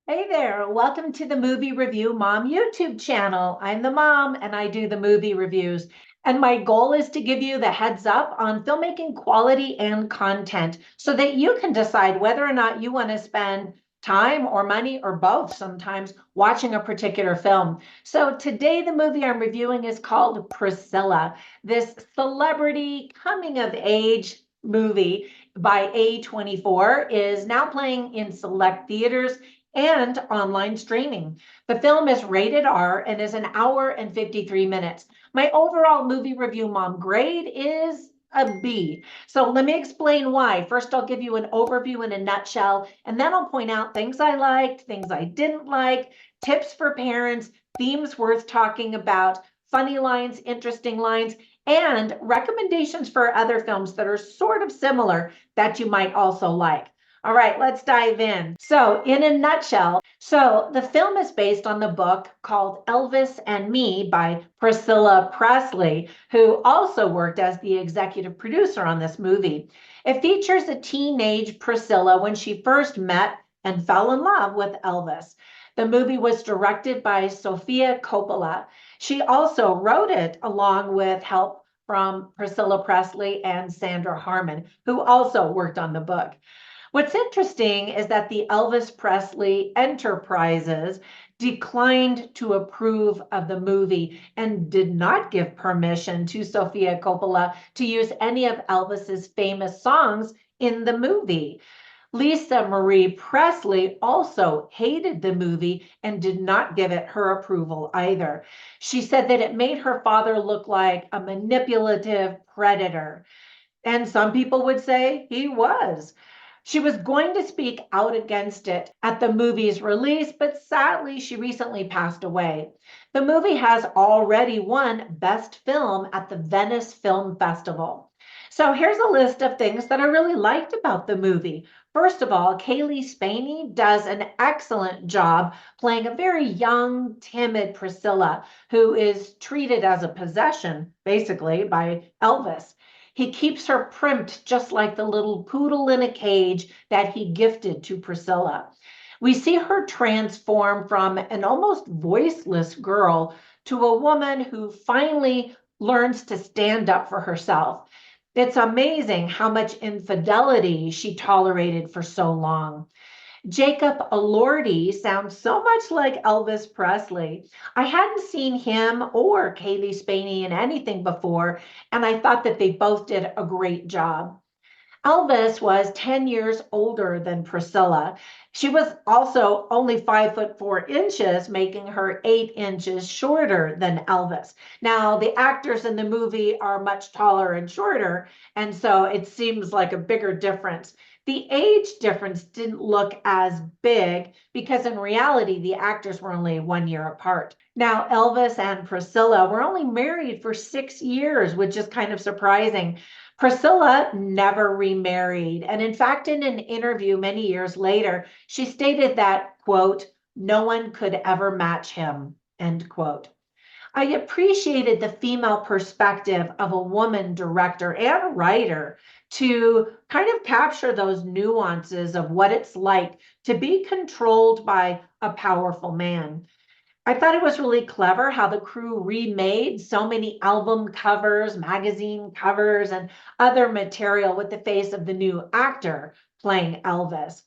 Hey there, welcome to the Movie Review Mom YouTube channel. I'm the mom and I do the movie reviews. And my goal is to give you the heads up on filmmaking quality and content so that you can decide whether or not you want to spend time or money or both sometimes watching a particular film. So today the movie I'm reviewing is called Priscilla, this celebrity coming of age movie by A24 is now playing in select theaters and online streaming. The film is rated R and is an hour and 53 minutes. My overall movie review mom grade is a B. So let me explain why. First, I'll give you an overview in a nutshell, and then I'll point out things I liked, things I didn't like, tips for parents, themes worth talking about, funny lines, interesting lines, and recommendations for other films that are sort of similar that you might also like. All right, let's dive in. So, in a nutshell, the film is based on the book called Elvis and Me by Priscilla Presley, who also worked as the executive producer on this movie. It features a teenage Priscilla when she first met and fell in love with Elvis. The movie was directed by Sofia Coppola. She also wrote it along with help from Priscilla Presley and Sandra Harmon, who also worked on the book. What's interesting is that the Elvis Presley Enterprises declined to approve of the movie and did not give permission to Sofia Coppola to use any of Elvis's famous songs in the movie. Lisa Marie Presley also hated the movie and did not give it her approval either. She said that it made her father look like a manipulative predator. And some people would say he was. She was going to speak out against it at the movie's release, but sadly, she recently passed away. The movie has already won Best Film at the Venice Film Festival. So here's a list of things that I really liked about the movie. First of all, Kaylee Spaney does an excellent job playing a very young, timid Priscilla who is treated as a possession, basically, by Elvis. He keeps her primped just like the little poodle in a cage that he gifted to Priscilla. We see her transform from an almost voiceless girl to a woman who finally learns to stand up for herself. It's amazing how much infidelity she tolerated for so long. Jacob Elordi sounds so much like Elvis Presley. I hadn't seen him or Kaylee Spaney in anything before, and I thought that they both did a great job. Elvis was 10 years older than Priscilla. She was also only 5'4", making her 8 inches shorter than Elvis. Now, the actors in the movie are much taller and shorter, and so it seems like a bigger difference. The age difference didn't look as big because in reality, the actors were only 1 year apart. Now, Elvis and Priscilla were only married for 6 years, which is kind of surprising. Priscilla never remarried. And in fact, in an interview many years later, she stated that, quote, no one could ever match him, end quote. I appreciated the female perspective of a woman director and writer to kind of capture those nuances of what it's like to be controlled by a powerful man. I thought it was really clever how the crew remade so many album covers, magazine covers, and other material with the face of the new actor playing Elvis.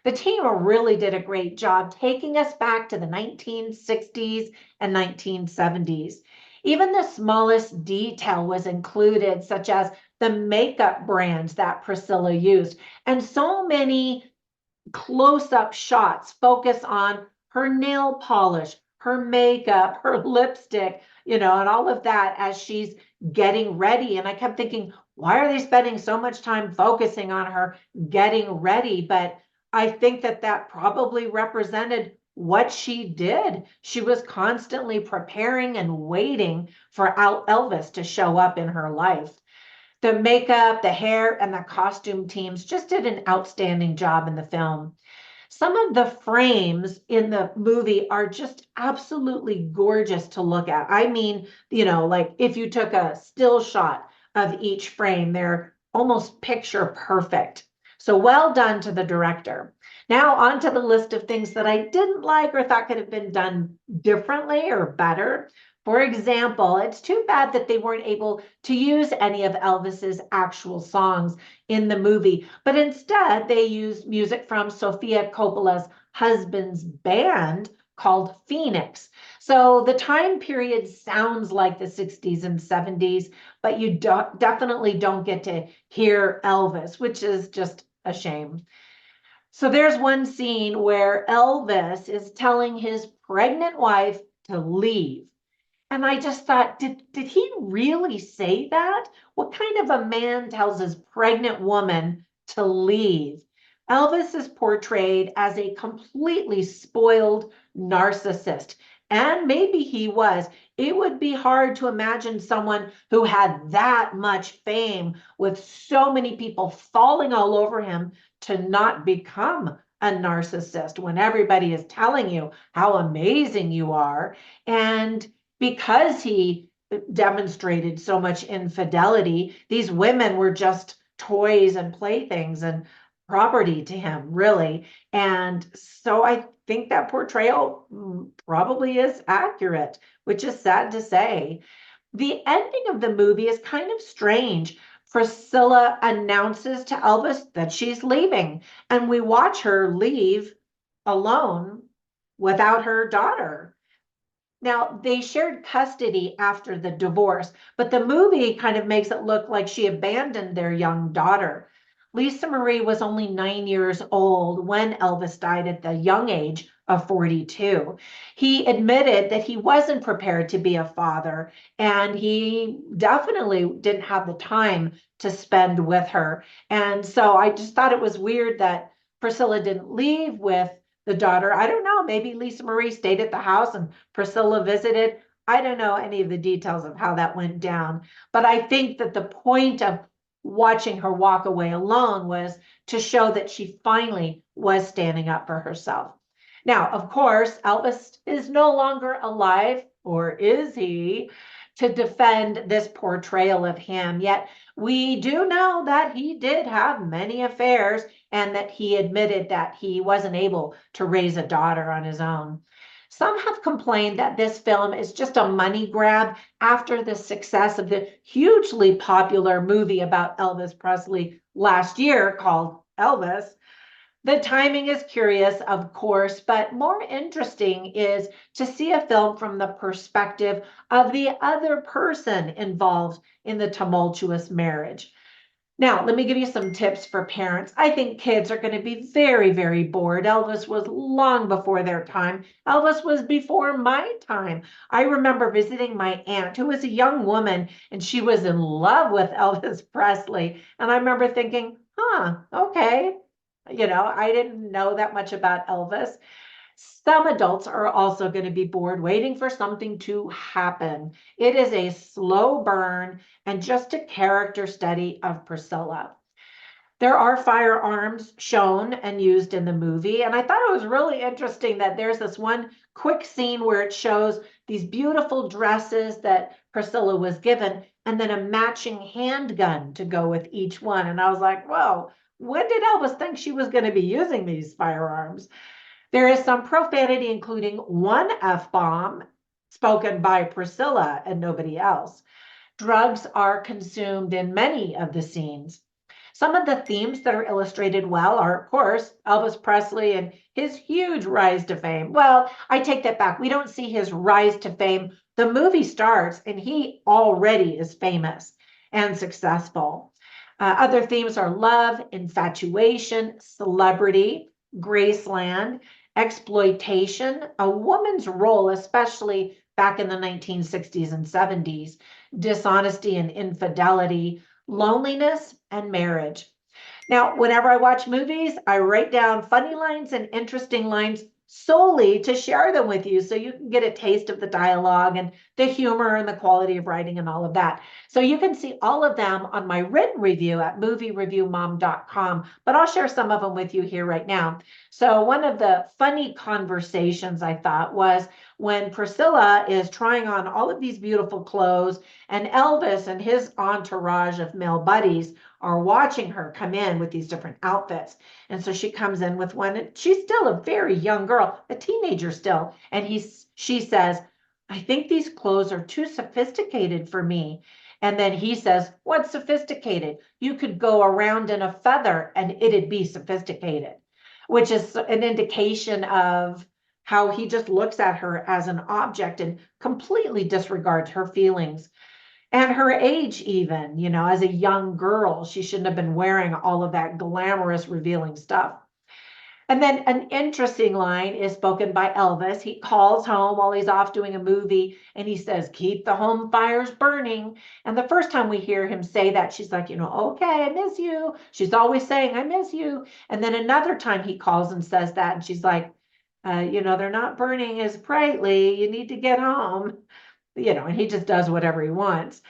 The team really did a great job taking us back to the 1960s and 1970s. Even the smallest detail was included, such as the makeup brands that Priscilla used. And so many close up shots focus on her nail polish, her makeup, her lipstick, and all of that as she's getting ready. And I kept thinking, why are they spending so much time focusing on her getting ready? But I think that that probably represented what she did. She was constantly preparing and waiting for Elvis to show up in her life. The makeup, the hair, and the costume teams just did an outstanding job in the film. Some of the frames in the movie are just absolutely gorgeous to look at. I mean, like if you took a still shot of each frame, they're almost picture perfect. So well done to the director. Now on to the list of things that I didn't like or thought could have been done differently or better. For example, it's too bad that they weren't able to use any of Elvis's actual songs in the movie, but instead they used music from Sofia Coppola's husband's band called Phoenix. So the time period sounds like the 60s and 70s, but you definitely don't get to hear Elvis, which is just a shame. So there's one scene where Elvis is telling his pregnant wife to leave. And I just thought, did he really say that? What kind of a man tells his pregnant woman to leave? Elvis is portrayed as a completely spoiled narcissist. And maybe he was. It would be hard to imagine someone who had that much fame with so many people falling all over him to not become a narcissist when everybody is telling you how amazing you are. And because he demonstrated so much infidelity, these women were just toys and playthings and property to him, really. And so I think that portrayal probably is accurate, which is sad to say. The ending of the movie is kind of strange. Priscilla announces to Elvis that she's leaving, and we watch her leave alone without her daughter. Now, they shared custody after the divorce, but the movie kind of makes it look like she abandoned their young daughter. Lisa Marie was only 9 years old when Elvis died at the young age of 42. He admitted that he wasn't prepared to be a father, and he definitely didn't have the time to spend with her. And so I just thought it was weird that Priscilla didn't leave with the daughter. I don't know. Maybe Lisa Marie stayed at the house and Priscilla visited. I don't know any of the details of how that went down. But I think that the point of watching her walk away alone was to show that she finally was standing up for herself. Now, of course, Elvis is no longer alive, or is he, to defend this portrayal of him. Yet we do know that he did have many affairs and that he admitted that he wasn't able to raise a daughter on his own. Some have complained that this film is just a money grab after the success of the hugely popular movie about Elvis Presley last year called Elvis. The timing is curious, of course, but more interesting is to see a film from the perspective of the other person involved in the tumultuous marriage. Now, let me give you some tips for parents. I think kids are going to be very, very bored. Elvis was long before their time. Elvis was before my time. I remember visiting my aunt, who was a young woman, and she was in love with Elvis Presley. And I remember thinking, okay. I didn't know that much about Elvis. Some adults are also going to be bored waiting for something to happen. It is a slow burn and just a character study of Priscilla. There are firearms shown and used in the movie, and I thought it was really interesting that there's this one quick scene where it shows these beautiful dresses that Priscilla was given and then a matching handgun to go with each one. And I was like, whoa, when did Elvis think she was going to be using these firearms? There is some profanity, including one F-bomb spoken by Priscilla and nobody else. Drugs are consumed in many of the scenes. Some of the themes that are illustrated well are, of course, Elvis Presley and his huge rise to fame. Well, I take that back. We don't see his rise to fame. The movie starts and he already is famous and successful. Other themes are love, infatuation, celebrity, Graceland, exploitation, a woman's role, especially back in the 1960s and 70s, dishonesty and infidelity, loneliness, and marriage. Now, whenever I watch movies, I write down funny lines and interesting lines solely to share them with you so you can get a taste of the dialogue and the humor and the quality of writing and all of that. So you can see all of them on my written review at moviereviewmom.com, but I'll share some of them with you here right now. So one of the funny conversations I thought was when Priscilla is trying on all of these beautiful clothes, and Elvis and his entourage of male buddies are watching her come in with these different outfits. And so she comes in with one, and she's still a very young girl, a teenager still. And she says, I think these clothes are too sophisticated for me. And then he says, what's sophisticated? You could go around in a feather and it'd be sophisticated, which is an indication of how he just looks at her as an object and completely disregards her feelings. And her age, even, as a young girl, she shouldn't have been wearing all of that glamorous, revealing stuff. And then an interesting line is spoken by Elvis. He calls home while he's off doing a movie and he says, keep the home fires burning. And the first time we hear him say that, she's like, okay, I miss you. She's always saying, I miss you. And then another time he calls and says that, and she's like, they're not burning as brightly. You need to get home. And he just does whatever he wants.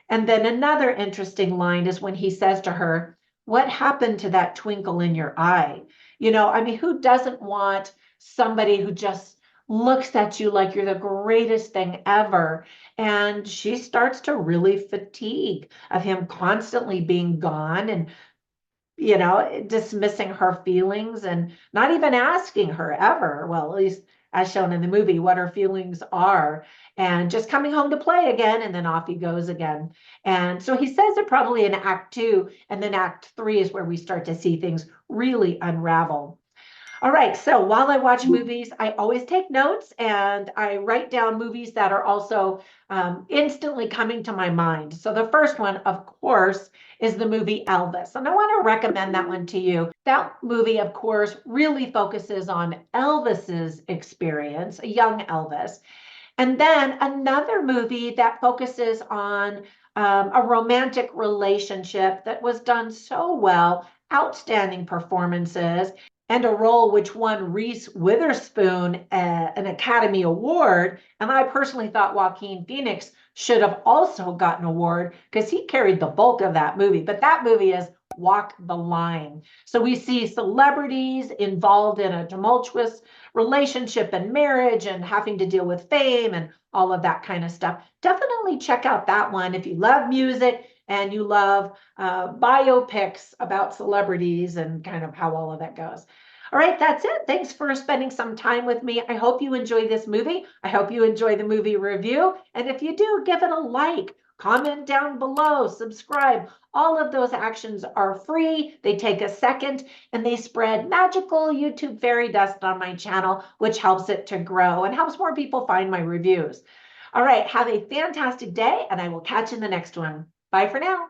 And then another interesting line is when he says to her, what happened to that twinkle in your eye? Who doesn't want somebody who just looks at you like you're the greatest thing ever? And she starts to really fatigue of him constantly being gone and dismissing her feelings and not even asking her ever, well, at least as shown in the movie, what her feelings are, and just coming home to play again, and then off he goes again. And so he says it probably in Act 2, and then Act 3 is where we start to see things really unravel. All right, so while I watch movies, I always take notes and I write down movies that are also instantly coming to my mind. So the first one, of course, is the movie Elvis. And I want to recommend that one to you. That movie, of course, really focuses on Elvis's experience, a young Elvis. And then another movie that focuses on a romantic relationship that was done so well, outstanding performances, and a role which won Reese Witherspoon an Academy Award. And I personally thought Joaquin Phoenix should have also gotten an award because he carried the bulk of that movie. But that movie is Walk the Line. So we see celebrities involved in a tumultuous relationship and marriage and having to deal with fame and all of that kind of stuff. Definitely check out that one if you love music and you love biopics about celebrities and kind of how all of that goes. All right, that's it. Thanks for spending some time with me. I hope you enjoy this movie. I hope you enjoy the movie review. And if you do, give it a like, comment down below, subscribe. All of those actions are free. They take a second and they spread magical YouTube fairy dust on my channel, which helps it to grow and helps more people find my reviews. All right, have a fantastic day and I will catch you in the next one. Bye for now.